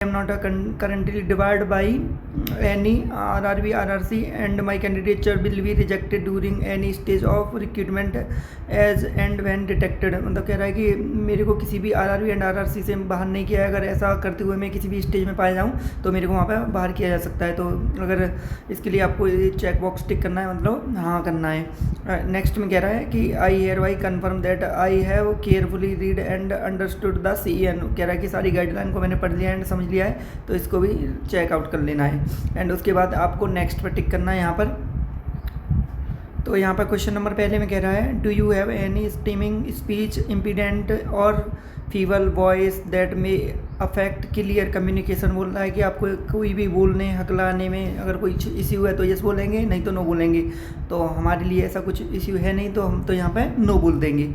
am not currently devoured by any RRB, RRC, and my candidature will be rejected during any stage of recruitment as and when detected। मतलब कह रहा है कि मेरे को किसी भी RRB एंड RRC से बाहर नहीं किया है, अगर ऐसा करते हुए मैं किसी भी स्टेज में पाया जाऊँ तो मेरे को वहाँ पर बाहर किया जा सकता है। तो अगर इसके लिए आपको ये चेक बॉक्स टिक करना है, मतलब हाँ करना है। नेक्स्ट में कह रहा है कि I hereby confirm that I have carefully read and understood the CEN। कह रहा है कि सारी गाइडलाइन को मैंने पढ़ लिया एंड समझ लिया है, तो इसको भी चेकआउट कर लेना है। एंड उसके बाद आपको नेक्स्ट पर टिक करना है यहाँ पर। तो यहाँ पर क्वेश्चन नंबर पहले में कह रहा है do you have any stammering speech impediment और feeble voice that may affect clear communication. बोल रहा है कि आपको कोई भी बोलने हकलाने में अगर कोई इश्यू है तो यस बोलेंगे, नहीं तो नो बोलेंगे। तो हमारे लिए ऐसा कुछ इश्यू है नहीं, तो हम तो यहाँ पे नो बोल देंगे।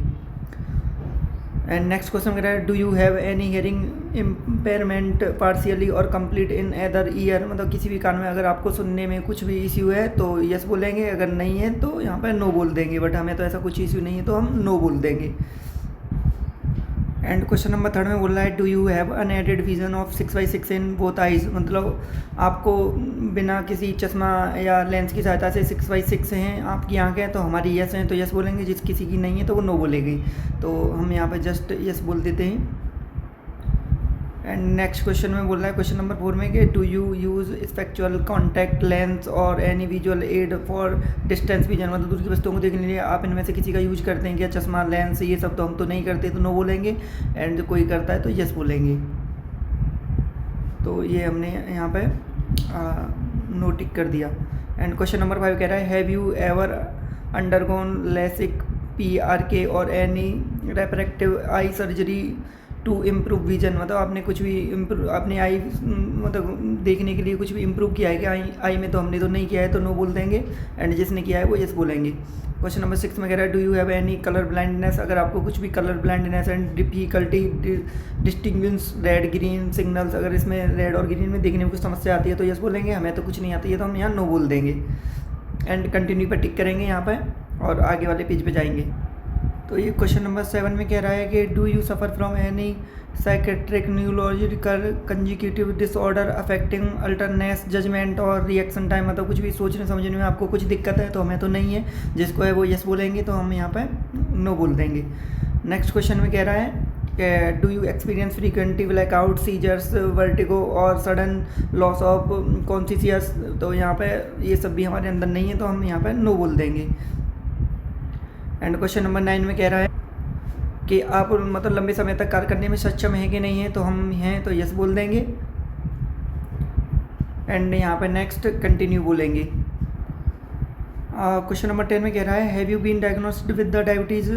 एंड नेक्स्ट क्वेश्चन कह रहा है do you have any hearing impairment partially और कंप्लीट इन अदर ईयर। मतलब किसी भी कान में अगर आपको सुनने में कुछ भी इश्यू है तो यस बोलेंगे, अगर नहीं है तो यहाँ पर नो बोल देंगे। बट हमें तो ऐसा कुछ इश्यू नहीं है तो हम नो बोल देंगे। एंड क्वेश्चन नंबर थर्ड में बोल रहा है do you have unaided vision of 6/6 in both eyes. मतलब आपको बिना किसी चश्मा या लेंस की सहायता से 6/6 हैं आपकी आंखें, तो हमारी यस हैं तो यस बोलेंगे, जिस किसी की नहीं है तो वो नो बोलेगी। तो हम यहाँ पे जस्ट यस बोल देते हैं। एंड नेक्स्ट क्वेश्चन में बोल रहा है क्वेश्चन नंबर 4 में कि do you use spectacles contact lens और any visual aid for distance vision. मतलब दूर की वस्तुओं को देखने के लिए आप इनमें से किसी का यूज करते हैं क्या? चश्मा, लेंस, ये सब तो हम तो नहीं करते, तो नो बोलेंगे। एंड जो कोई करता है तो यस बोलेंगे। तो ये हमने यहाँ पे नो टिक कर दिया। एंड क्वेश्चन नंबर 5 कह रहा है have you ever undergone LASIK, PRK और any refractive eye surgery to improve vision. मतलब आपने कुछ भी अपनी आई मतलब देखने के लिए कुछ भी इम्प्रूव किया है कि आई में, तो हमने तो नहीं किया है तो नो बोल देंगे। एंड जिसने किया है वो यस बोलेंगे। क्वेश्चन नंबर 6 में कह रहा है do you have any colour blindness. अगर आपको कुछ भी colour blindness and difficulty distinguish red green signals, अगर इसमें रेड और ग्रीन में देखने में कुछ समस्या आती है तो यस बोलेंगे। हमें तो कुछ नहीं आती है तो हम यहाँ नो बोल देंगे। एंड कंटिन्यू पर टिक करेंगे यहाँ पर और आगे वाले पेज पे जाएंगे। तो ये क्वेश्चन नंबर 7 में कह रहा है कि do you suffer from any psychiatric neurological cognitive disorder affecting alertness judgment और रिएक्शन टाइम। मतलब कुछ भी सोचने समझने में आपको कुछ दिक्कत है तो हमें तो नहीं है, जिसको है वो यस बोलेंगे, तो हम यहाँ पे नो बोल देंगे। नेक्स्ट क्वेश्चन में कह रहा है कि do you experience frequently blackout, seizures, vertigo और सडन लॉस ऑफ कॉन्शियस। तो यहाँ पे ये सब भी हमारे अंदर नहीं है तो हम यहाँ पे नो बोल देंगे। एंड क्वेश्चन नंबर 9 में कह रहा है कि आप मतलब लंबे समय तक कार्य करने में सक्षम है कि नहीं है, तो हम हैं तो यस बोल देंगे। एंड यहाँ पे नेक्स्ट कंटिन्यू बोलेंगे। क्वेश्चन नंबर 10 में कह रहा है have you been diagnosed with the diabetes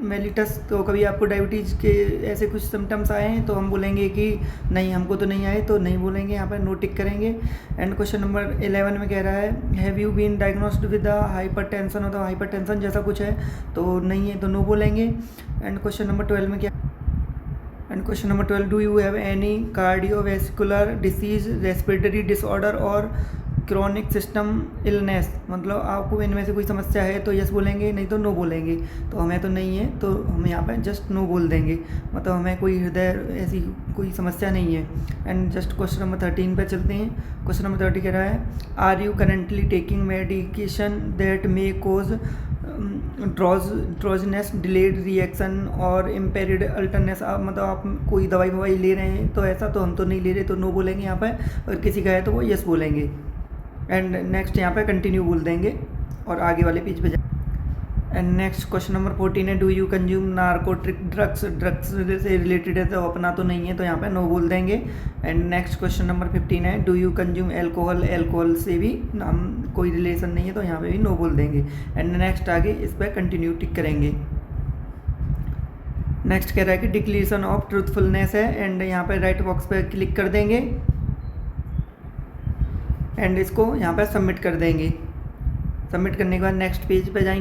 mellitus. तो कभी आपको डायबिटीज़ के ऐसे कुछ सिम्टम्स आए हैं तो हम बोलेंगे कि नहीं, हमको तो नहीं आए, तो नहीं बोलेंगे, यहाँ पर नो टिक करेंगे। एंड क्वेश्चन नंबर 11 में कह रहा है have you been diagnosed with the hypertension. तो हाइपरटेंशन जैसा कुछ है तो नहीं है तो नो बोलेंगे। एंड क्वेश्चन नंबर 12 में क्या question number 12 do you have any cardiovascular disease, respiratory disorder और क्रॉनिक सिस्टम इलनेस। मतलब आपको इनमें से कोई समस्या है तो यस बोलेंगे, नहीं तो नो बोलेंगे। तो हमें तो नहीं है तो हम यहाँ पे जस्ट नो बोल देंगे। मतलब हमें कोई हृदय ऐसी कोई समस्या नहीं है। एंड जस्ट क्वेश्चन नंबर 13 पे चलते हैं। क्वेश्चन नंबर 30 कह रहा है are you currently taking medication that may cause drowsiness, delayed reaction और इम्पेरिड अल्टरनेस। आप मतलब आप कोई दवाई ले रहे हैं तो ऐसा तो हम तो नहीं ले रहे, तो नो बोलेंगे यहाँ पर। और किसी का है तो वो यस बोलेंगे। एंड नेक्स्ट यहाँ पे कंटिन्यू बोल देंगे और आगे वाले पेज पे जाए। एंड नेक्स्ट क्वेश्चन नंबर 14 है do you consume narcotic drugs से रिलेटेड है तो अपना तो नहीं है तो यहाँ पे नो बोल देंगे। एंड नेक्स्ट क्वेश्चन नंबर 15 है डू यू कंज्यूम एल्कोहल से भी हम कोई रिलेशन नहीं है तो यहाँ पे भी नो बोल देंगे। एंड नेक्स्ट आगे इस पर कंटिन्यू टिक करेंगे। नेक्स्ट कह रहा है कि डिक्लेरेशन ऑफ ट्रूथफुलनेस है एंड यहाँ पे राइट बॉक्स पर क्लिक कर देंगे एंड इसको यहाँ पर सबमिट कर देंगे। सबमिट करने के बाद नेक्स्ट पेज पे जाएंगे।